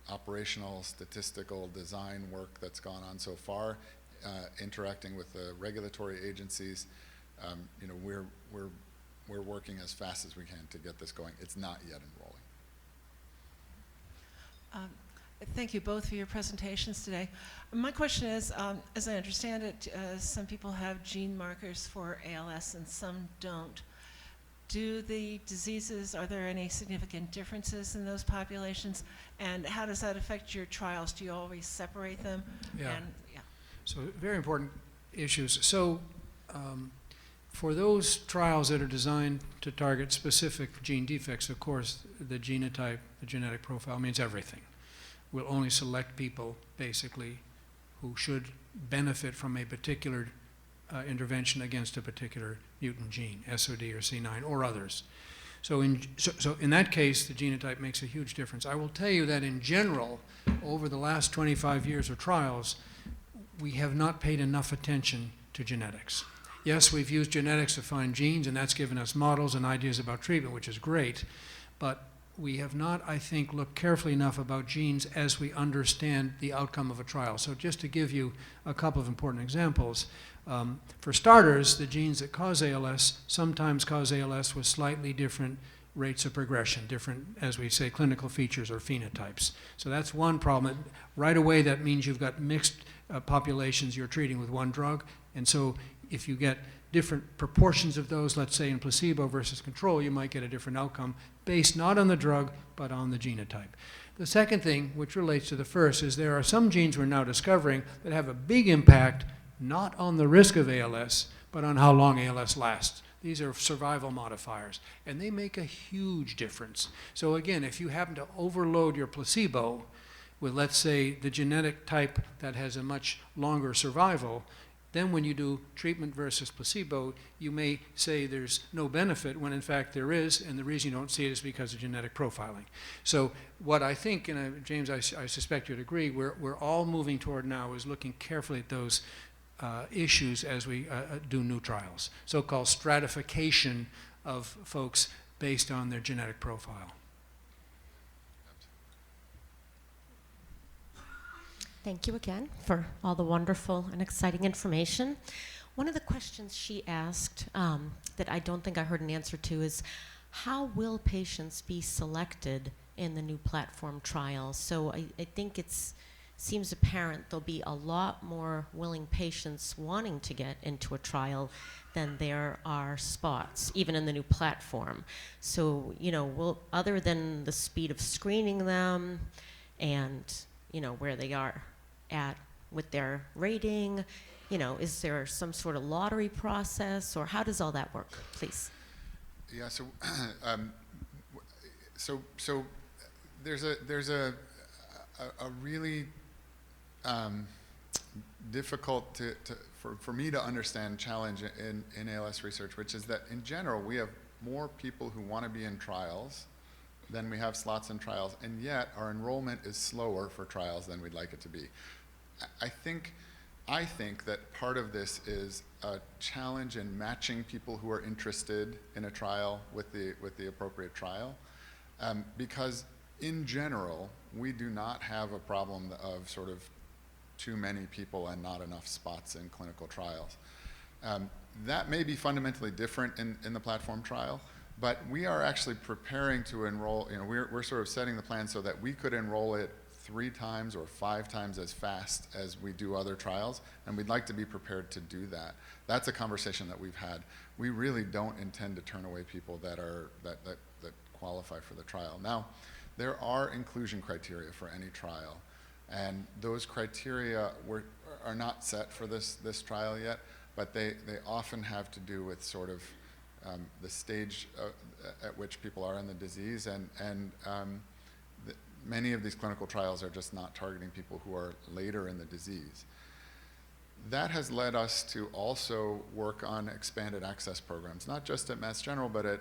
operational, statistical design work that's gone on so far, interacting with the regulatory agencies. We're working as fast as we can to get this going. It's not yet enrolling. Thank you both for your presentations today. My question is, as I understand it, some people have gene markers for ALS and some don't. Do the diseases, are there any significant differences in those populations? And how does that affect your trials? Do you always separate them? Yeah. And, So very important issues. So For those trials that are designed to target specific gene defects, of course, the genotype, the genetic profile means everything. We'll only select people, basically, who should benefit from a particular intervention against a particular mutant gene, SOD or C9 or others. So in that case, the genotype makes a huge difference. I will tell you that in general, over the last 25 years of trials, we have not paid enough attention to genetics. Yes, we've used genetics to find genes, and that's given us models and ideas about treatment, which is great, but we have not, I think, looked carefully enough about genes as we understand the outcome of a trial. So just to give you a couple of important examples, for starters, the genes that cause ALS sometimes cause ALS with slightly different rates of progression, different, as we say, clinical features or phenotypes. So that's one problem. Right away, that means you've got mixed populations you're treating with one drug, and so if you get different proportions of those, let's say in placebo versus control, you might get a different outcome based not on the drug, but on the genotype. The second thing, which relates to the first, is there are some genes we're now discovering that have a big impact not on the risk of ALS, but on how long ALS lasts. These are survival modifiers, and they make a huge difference. So again, if you happen to overload your placebo with, let's say, the genetic type that has a much longer survival, then when you do treatment versus placebo, you may say there's no benefit when in fact there is, and the reason you don't see it is because of genetic profiling. So what I think, and James, I suspect you'd agree, we're all moving toward now is looking carefully at those issues as we do new trials, so-called stratification of folks based on their genetic profile. Thank you again for all the wonderful and exciting information. One of the questions she asked that I don't think I heard an answer to is, how will patients be selected in the new platform trials? So I think it seems apparent there'll be a lot more willing patients wanting to get into a trial than there are spots, even in the new platform. So, you know, other than the speed of screening them and, you know, where they are at with their rating, you know, is there some sort of lottery process, or how does all that work, please? Yeah, so there's a really difficult for me to understand challenge in ALS research, which is that in general we have more people who want to be in trials than we have slots in trials, and yet our enrollment is slower for trials than we'd like it to be. I think that part of this is a challenge in matching people who are interested in a trial with the appropriate trial, because in general we do not have a problem of sort of too many people and not enough spots in clinical trials. That may be fundamentally different in the platform trial, but we are actually preparing to enroll, you know, we're sort of setting the plan so that we could enroll it 3 times or 5 times as fast as we do other trials, and we'd like to be prepared to do that. That's a conversation that we've had. We really don't intend to turn away people that qualify for the trial. Now, there are inclusion criteria for any trial, and those criteria are not set for this trial yet, but they often have to do with sort of the stage at which people are in the disease, and many of these clinical trials are just not targeting people who are later in the disease. That has led us to also work on expanded access programs, not just at Mass General, but at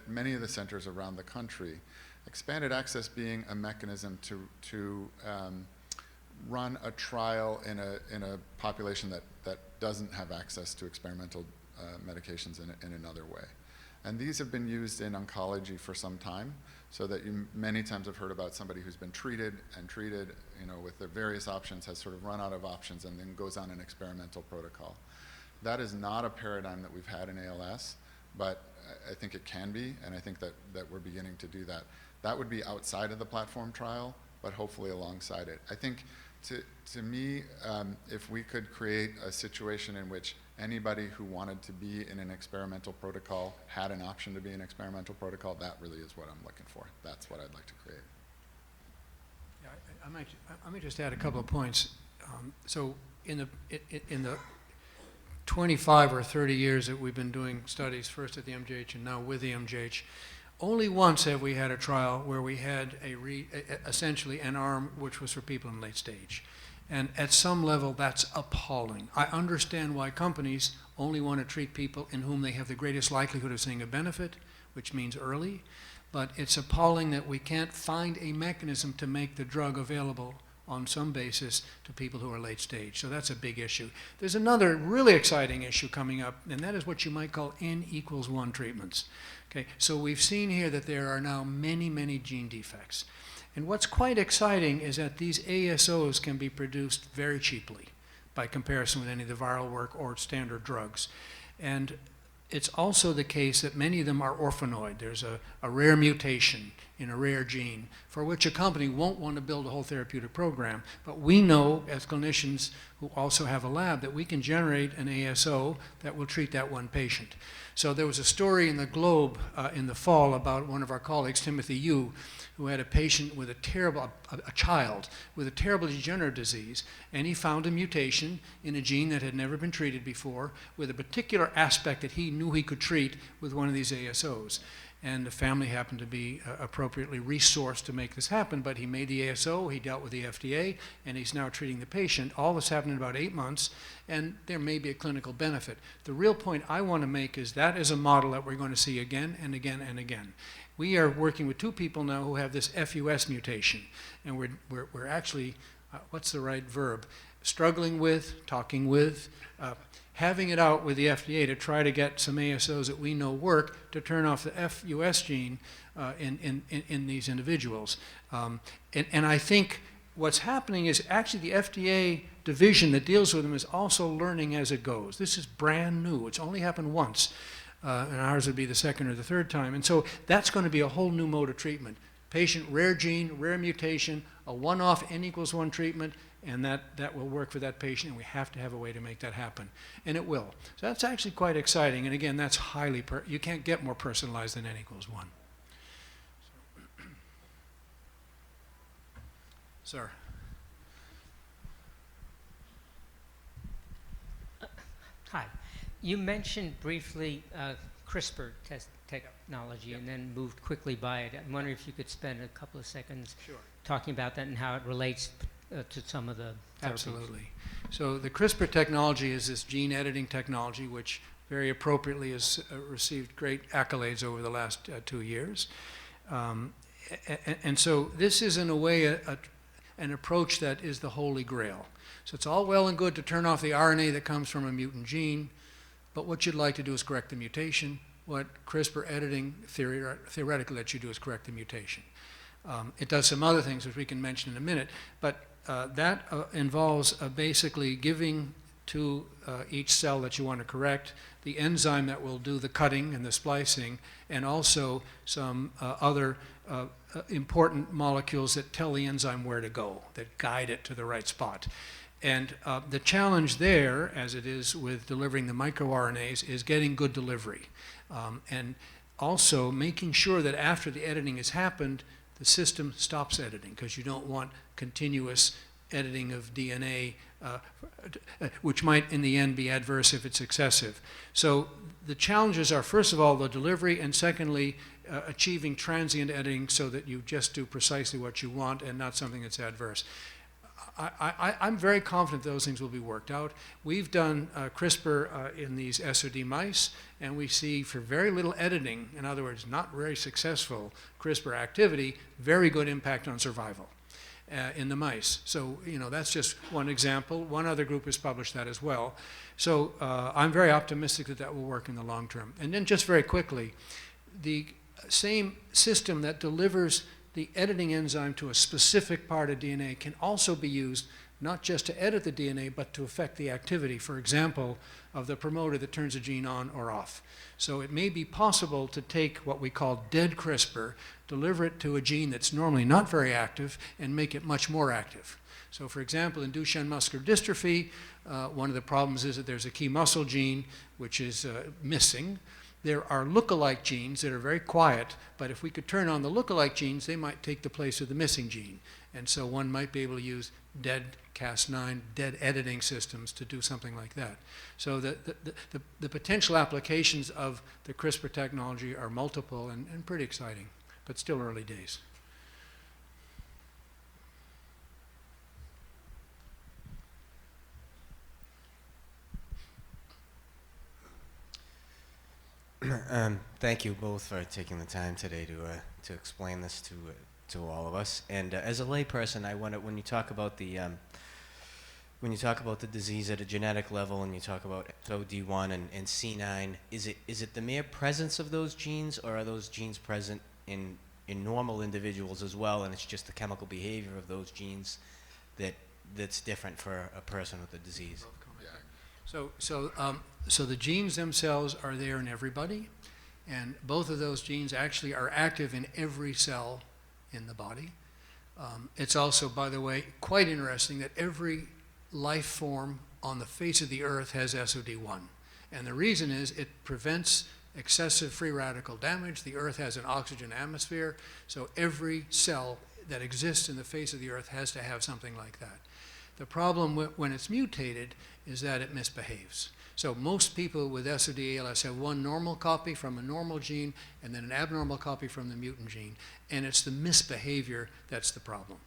many of the centers around the country. Expanded access being a mechanism to run a trial in a population that doesn't have access to experimental medications in another way. And these have been used in oncology for some time, so that you many times have heard about somebody who's been treated, you know, with the various options, has sort of run out of options, and then goes on an experimental protocol. That is not a paradigm that we've had in ALS, but I think it can be, and I think that we're beginning to do that. That would be outside of the platform trial, but hopefully alongside it. I think, to me, if we could create a situation in which anybody who wanted to be in an experimental protocol had an option to be in an experimental protocol, that really is what I'm looking for. That's what I'd like to create. Yeah, I might just add a couple of points. So in the 25 or 30 years that we've been doing studies, first at the MGH and now with the MGH, only once have we had a trial where we had essentially an arm which was for people in late stage. And at some level, that's appalling. I understand why companies only want to treat people in whom they have the greatest likelihood of seeing a benefit, which means early. But it's appalling that we can't find a mechanism to make the drug available on some basis to people who are late stage. So that's a big issue. There's another really exciting issue coming up, and that is what you might call N=1 treatments. Okay, so we've seen here that there are now many, many gene defects. And what's quite exciting is that these ASOs can be produced very cheaply by comparison with any of the viral work or standard drugs. And it's also the case that many of them are orphanoid. There's a rare mutation in a rare gene for which a company won't want to build a whole therapeutic program. But we know, as clinicians who also have a lab, that we can generate an ASO that will treat that one patient. So there was a story in the Globe in the fall about one of our colleagues, Timothy Yu, who had a patient with a child with a terrible degenerative disease, and he found a mutation in a gene that had never been treated before with a particular aspect that he knew he could treat with one of these ASOs. And the family happened to be appropriately resourced to make this happen, but he made the ASO, he dealt with the FDA, and he's now treating the patient. All this happened in about 8 months, and there may be a clinical benefit. The real point I want to make is that is a model that we're going to see again and again and again. We are working with 2 people now who have this FUS mutation, and we're actually, what's the right verb? Struggling with, talking with, having it out with the FDA to try to get some ASOs that we know work to turn off the FUS gene in these individuals. And I think what's happening is actually the FDA division that deals with them is also learning as it goes. This is brand new. It's only happened once. And ours would be the second or the third time. And so that's going to be a whole new mode of treatment. Patient, rare gene, rare mutation, a one-off N=1 treatment, and that will work for that patient, and we have to have a way to make that happen. And it will. So that's actually quite exciting. And again, that's highly, you can't get more personalized than N=1. Sir. Hi. You mentioned briefly CRISPR technology and then moved quickly by it. I'm wondering if you could spend a couple of seconds talking about that and how it relates to some of the therapies. Absolutely. So the CRISPR technology is this gene editing technology which very appropriately has received great accolades over the last 2 years. And so this is in a way an approach that is the holy grail. So it's all well and good to turn off the RNA that comes from a mutant gene, but what you'd like to do is correct the mutation. What CRISPR editing theoretically lets you do is correct the mutation. It does some other things which we can mention in a minute, but that involves basically giving to each cell that you want to correct the enzyme that will do the cutting and the splicing, and also some other important molecules that tell the enzyme where to go, that guide it to the right spot. And the challenge there, as it is with delivering the microRNAs, is getting good delivery. And also making sure that after the editing has happened, the system stops editing, because you don't want continuous editing of DNA, which might in the end be adverse if it's excessive. So the challenges are, first of all, the delivery, and secondly, achieving transient editing so that you just do precisely what you want and not something that's adverse. I'm very confident those things will be worked out. We've done CRISPR in these SOD mice, and we see for very little editing, in other words, not very successful CRISPR activity, very good impact on survival in the mice. So, you know, that's just one example. One other group has published that as well. So I'm very optimistic that that will work in the long term. And then just very quickly, the same system that delivers the editing enzyme to a specific part of DNA can also be used not just to edit the DNA, but to affect the activity, for example, of the promoter that turns a gene on or off. So it may be possible to take what we call dead CRISPR, deliver it to a gene that's normally not very active, and make it much more active. So for example, in Duchenne muscular dystrophy, one of the problems is that there's a key muscle gene which is missing. There are lookalike genes that are very quiet, but if we could turn on the lookalike genes, they might take the place of the missing gene. And so one might be able to use dead Cas9, dead editing systems to do something like that. So the potential applications of the CRISPR technology are multiple and pretty exciting, but still early days. Thank you both for taking the time today to explain this to all of us. And as a layperson, I wonder, when you talk about the disease at a genetic level, and you talk about SOD1 and C9, is it the mere presence of those genes, or are those genes present in normal individuals as well, and it's just the chemical behavior of those genes that's different for a person with the disease? So the genes themselves are there in everybody, and both of those genes actually are active in every cell in the body. It's also, by the way, quite interesting that every life form on the face of the earth has SOD1. And the reason is it prevents excessive free radical damage. The earth has an oxygen atmosphere, so every cell that exists in the face of the earth has to have something like that. The problem when it's mutated is that it misbehaves. So most people with SOD-ALS have one normal copy from a normal gene and then an abnormal copy from the mutant gene, and it's the misbehavior that's the problem.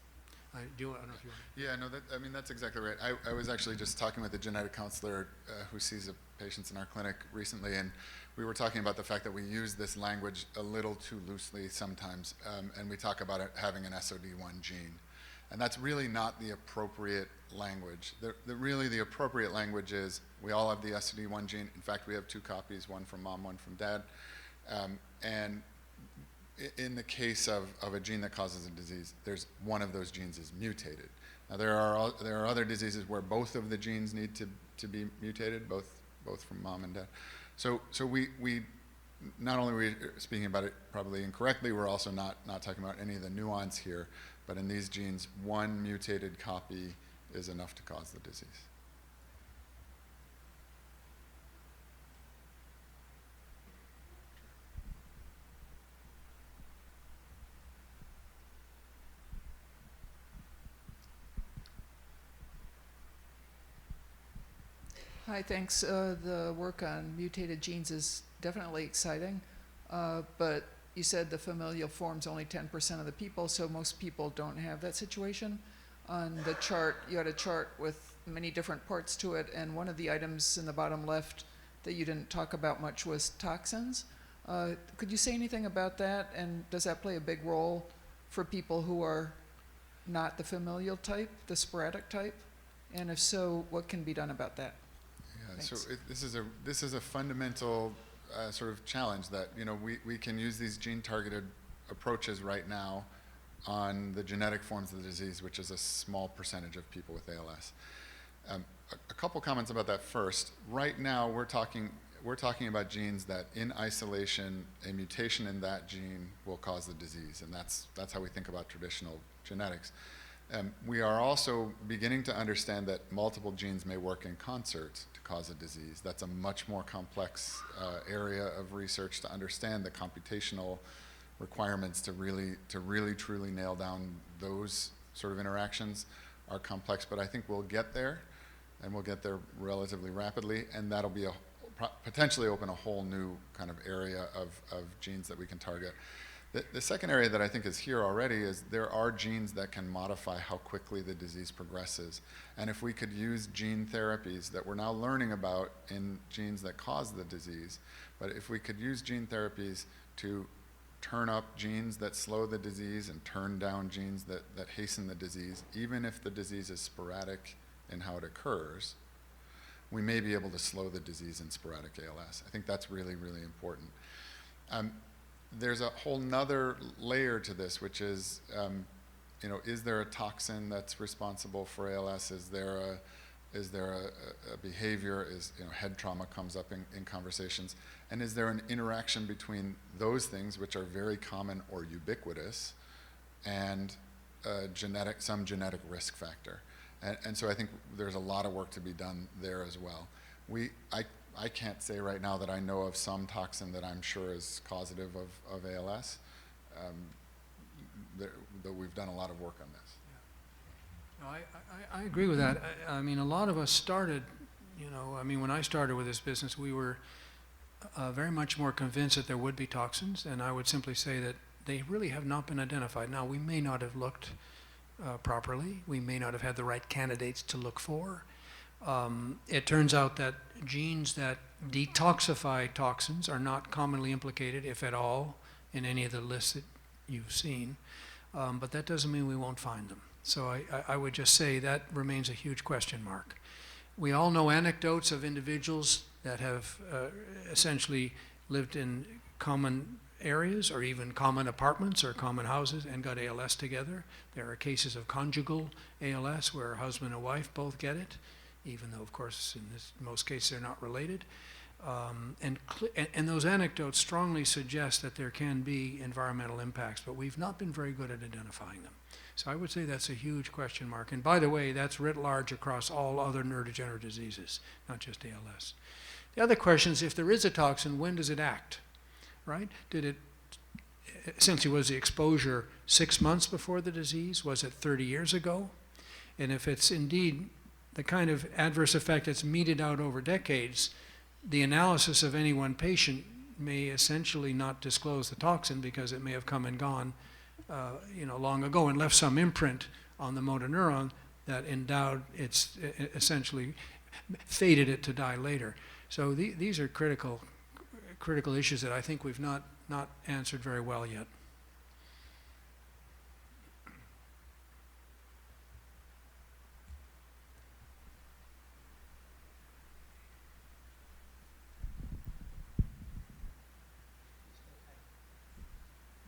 I don't know if you want to. Yeah, no, that's exactly right. I was actually just talking with a genetic counselor who sees patients in our clinic recently, and we were talking about the fact that we use this language a little too loosely sometimes, and we talk about it having an SOD1 gene. And that's really not the appropriate language. Really the appropriate language is we all have the SOD1 gene. In fact, we have two copies, one from mom, one from dad. And in the case of a gene that causes a disease, there's one of those genes is mutated. Now there are other diseases where both of the genes need to be mutated, both from mom and dad. So we not only are we speaking about it probably incorrectly, we're also not talking about any of the nuance here. But in these genes, one mutated copy is enough to cause the disease. Hi, thanks. The work on mutated genes is definitely exciting, but you said the familial form's only 10% of the people, so most people don't have that situation. On the chart, you had a chart with many different parts to it, and one of the items in the bottom left that you didn't talk about much was toxins. Could you say anything about that, and does that play a big role for people who are not the familial type, the sporadic type? And if so, what can be done about that? Yeah, Thanks. so this is a fundamental sort of challenge that we can use these gene-targeted approaches right now on the genetic forms of the disease, which is a small percentage of people with ALS. A couple comments about that first. Right now, we're talking about genes that, in isolation, a mutation in that gene will cause the disease, and that's how we think about traditional genetics. We are also beginning to understand that multiple genes may work in concert to cause a disease. That's a much more complex area of research to understand. The computational requirements to really truly nail down those sort of interactions are complex, but I think we'll get there, and we'll get there relatively rapidly, and that'll be potentially open a whole new kind of area of genes that we can target. The second area that I think is here already is there are genes that can modify how quickly the disease progresses. And if we could use gene therapies that we're now learning about in genes that cause the disease, but if we could use gene therapies to turn up genes that slow the disease and turn down genes that hasten the disease, even if the disease is sporadic in how it occurs, we may be able to slow the disease in sporadic ALS. I think that's really, really important. There's a whole nother layer to this, which is, is there a toxin that's responsible for ALS? Is there a behavior? Head trauma comes up in conversations, and is there an interaction between those things, which are very common or ubiquitous, and some genetic risk factor? And so I think there's a lot of work to be done there as well. I can't say right now that I know of some toxin that I'm sure is causative of ALS. Though we've done a lot of work on this. No, I agree with that. I mean, a lot of us started, when I started with this business, we were very much more convinced that there would be toxins, and I would simply say that they really have not been identified. Now, we may not have looked properly. We may not have had the right candidates to look for. It turns out that genes that detoxify toxins are not commonly implicated, if at all, in any of the lists that you've seen. But that doesn't mean we won't find them. So I would just say that remains a huge question mark. We all know anecdotes of individuals that have essentially lived in common areas or even common apartments or common houses and got ALS together. There are cases of conjugal ALS where husband and wife both get it, even though, of course, in most cases they're not related. And those anecdotes strongly suggest that there can be environmental impacts, but we've not been very good at identifying them. So I would say that's a huge question mark. And by the way, that's writ large across all other neurodegenerative diseases, not just ALS. The other question is, if there is a toxin, when does it act, right? Did it, essentially, was the exposure 6 months before the disease? Was it 30 years ago? And if it's indeed the kind of adverse effect that's meted out over decades, the analysis of any one patient may essentially not disclose the toxin because it may have come and gone long ago and left some imprint on the motor neuron that endowed its, essentially fated it to die later. So these are critical issues that I think we've not answered very well yet.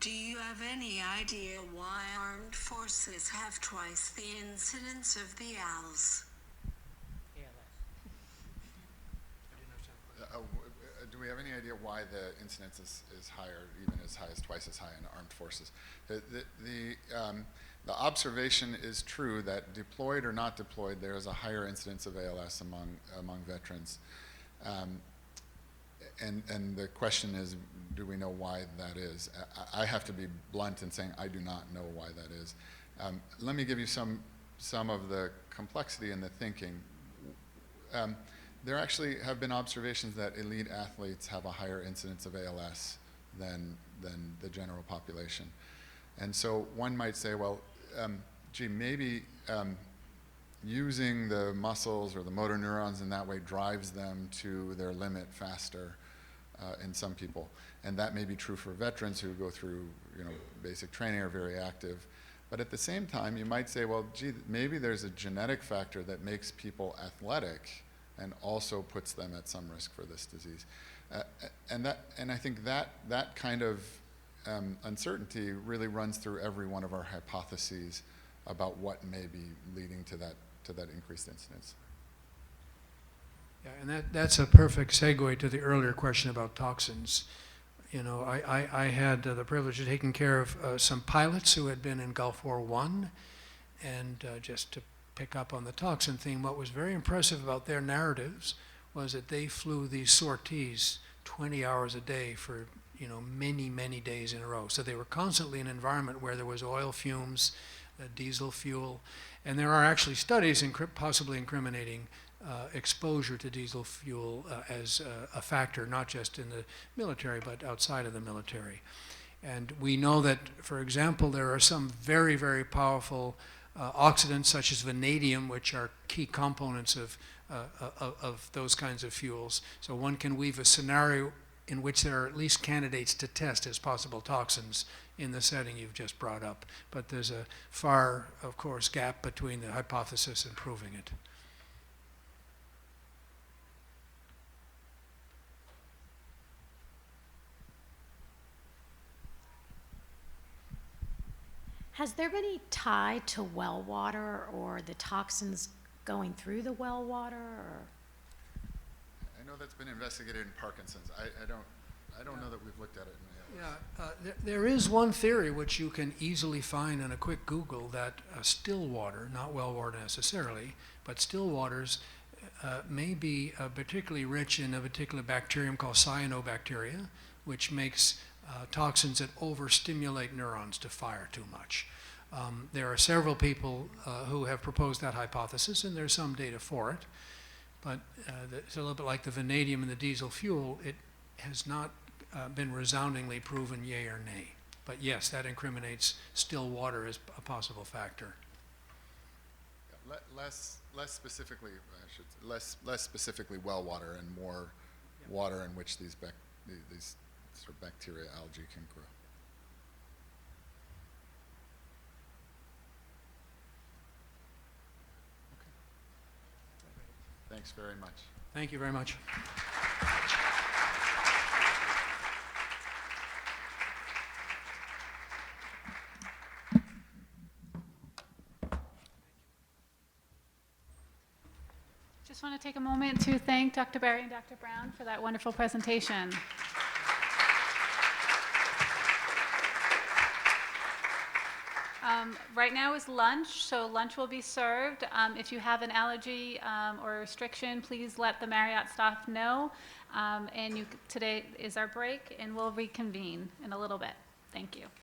Do you have any idea why armed forces have twice the incidence of the ALS? Do we have any idea why the incidence is higher, even as high as twice as high in armed forces? The observation is true that deployed or not deployed, there is a higher incidence of ALS among veterans. And the question is, do we know why that is? I have to be blunt in saying I do not know why that is. Let me give you some of the complexity in the thinking. There actually have been observations that elite athletes have a higher incidence of ALS than the general population. And so one might say, well, gee, maybe using the muscles or the motor neurons in that way drives them to their limit faster in some people. And that may be true for veterans who go through basic training, are very active. But at the same time, you might say, well, gee, maybe there's a genetic factor that makes people athletic and also puts them at some risk for this disease. And I think that kind of uncertainty really runs through every one of our hypotheses about what may be leading to that increased incidence. Yeah, and that's a perfect segue to the earlier question about toxins. I had the privilege of taking care of some pilots who had been in Gulf War I, and just to pick up on the toxin theme, what was very impressive about their narratives was that they flew these sorties 20 hours a day for many, many days in a row. So they were constantly in an environment where there was oil fumes, diesel fuel, and there are actually studies possibly incriminating exposure to diesel fuel as a factor, not just in the military, but outside of the military. And we know that, for example, there are some very, very powerful oxidants such as vanadium, which are key components of those kinds of fuels. So one can weave a scenario in which there are at least candidates to test as possible toxins in the setting you've just brought up. But there's a far, of course, gap between the hypothesis and proving it. Has there been any tie to well water or the toxins going through the well water? Or? I know that's been investigated in Parkinson's. I don't know that we've looked at it in Yeah, there is one theory which you can easily find in a quick Google that still water, not well water necessarily, but still waters may be particularly rich in a particular bacterium called cyanobacteria, which makes toxins that overstimulate neurons to fire too much. There are several people who have proposed that hypothesis, and there's some data for it. But it's a little bit like the vanadium and the diesel fuel. It has not been resoundingly proven yay or nay. But yes, that incriminates still water as a possible factor. Less specifically, less specifically well water and more water in which these sort of bacteria, algae can grow. Okay. Thanks very much. Thank you very much. Just want to take a moment to thank Dr. Barry and Dr. Brown for that wonderful presentation. Right now is lunch, so lunch will be served. If you have an allergy or restriction, please let the Marriott staff know. Today is our break, and we'll reconvene in a little bit. Thank you.